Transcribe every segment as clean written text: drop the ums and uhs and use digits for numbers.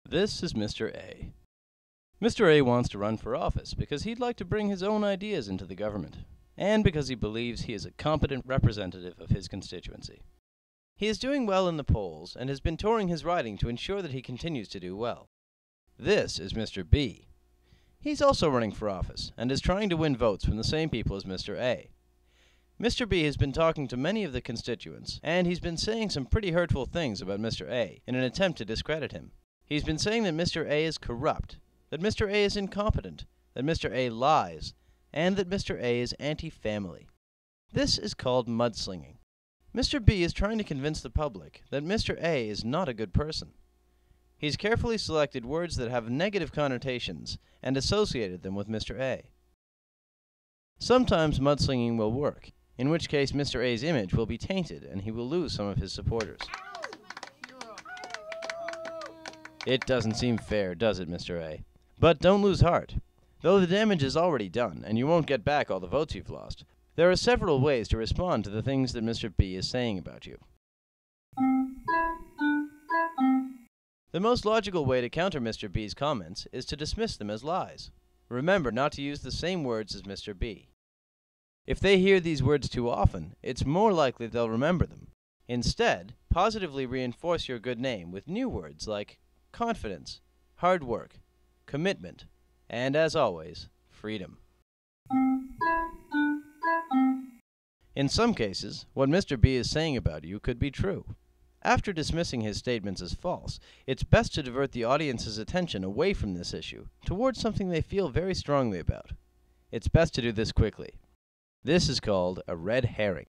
This is Mr. A. Mr. A wants to run for office because he'd like to bring his own ideas into the government, and because he believes he is a competent representative of his constituency. He is doing well in the polls and has been touring his riding to ensure that he continues to do well. This is Mr. B. He's also running for office and is trying to win votes from the same people as Mr. A. Mr. B has been talking to many of the constituents, and he's been saying some pretty hurtful things about Mr. A in an attempt to discredit him. He's been saying that Mr. A is corrupt, that Mr. A is incompetent, that Mr. A lies, and that Mr. A is anti-family. This is called mudslinging. Mr. B is trying to convince the public that Mr. A is not a good person. He's carefully selected words that have negative connotations and associated them with Mr. A. Sometimes mudslinging will work, in which case Mr. A's image will be tainted and he will lose some of his supporters. It doesn't seem fair, does it, Mr. A? But don't lose heart. Though the damage is already done, and you won't get back all the votes you've lost, there are several ways to respond to the things that Mr. B is saying about you. The most logical way to counter Mr. B's comments is to dismiss them as lies. Remember not to use the same words as Mr. B. If they hear these words too often, it's more likely they'll remember them. Instead, positively reinforce your good name with new words like confidence, hard work, commitment, and as always, freedom. In some cases, what Mr. B is saying about you could be true. After dismissing his statements as false, it's best to divert the audience's attention away from this issue towards something they feel very strongly about. It's best to do this quickly. This is called a red herring.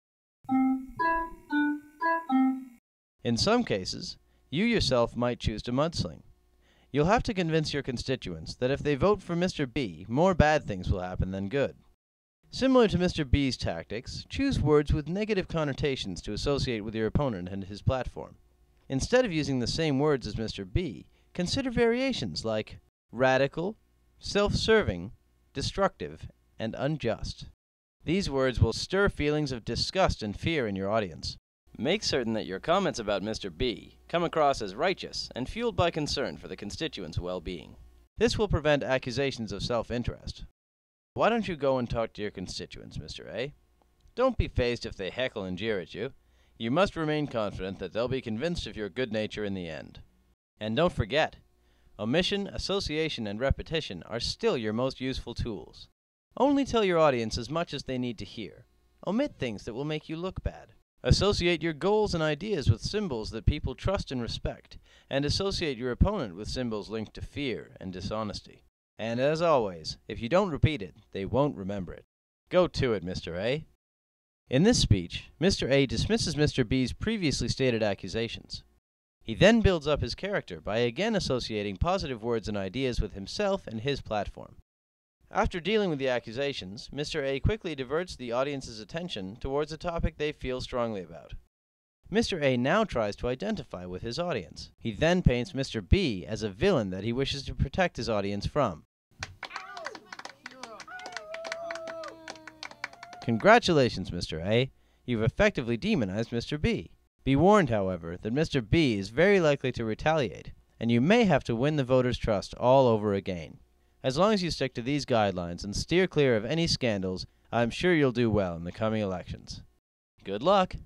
In some cases, you yourself might choose to mudsling. You'll have to convince your constituents that if they vote for Mr. B, more bad things will happen than good. Similar to Mr. B's tactics, choose words with negative connotations to associate with your opponent and his platform. Instead of using the same words as Mr. B, consider variations like radical, self-serving, destructive, and unjust. These words will stir feelings of disgust and fear in your audience. Make certain that your comments about Mr. B come across as righteous and fueled by concern for the constituents' well-being. This will prevent accusations of self-interest. Why don't you go and talk to your constituents, Mr. A? Don't be fazed if they heckle and jeer at you. You must remain confident that they'll be convinced of your good nature in the end. And don't forget, omission, association, and repetition are still your most useful tools. Only tell your audience as much as they need to hear. Omit things that will make you look bad. Associate your goals and ideas with symbols that people trust and respect, and associate your opponent with symbols linked to fear and dishonesty. And as always, if you don't repeat it, they won't remember it. Go to it, Mr. A. In this speech, Mr. A dismisses Mr. B's previously stated accusations. He then builds up his character by again associating positive words and ideas with himself and his platform. After dealing with the accusations, Mr. A quickly diverts the audience's attention towards a topic they feel strongly about. Mr. A now tries to identify with his audience. He then paints Mr. B as a villain that he wishes to protect his audience from. Congratulations, Mr. A. You've effectively demonized Mr. B. Be warned, however, that Mr. B is very likely to retaliate, and you may have to win the voters' trust all over again. As long as you stick to these guidelines and steer clear of any scandals, I'm sure you'll do well in the coming elections. Good luck!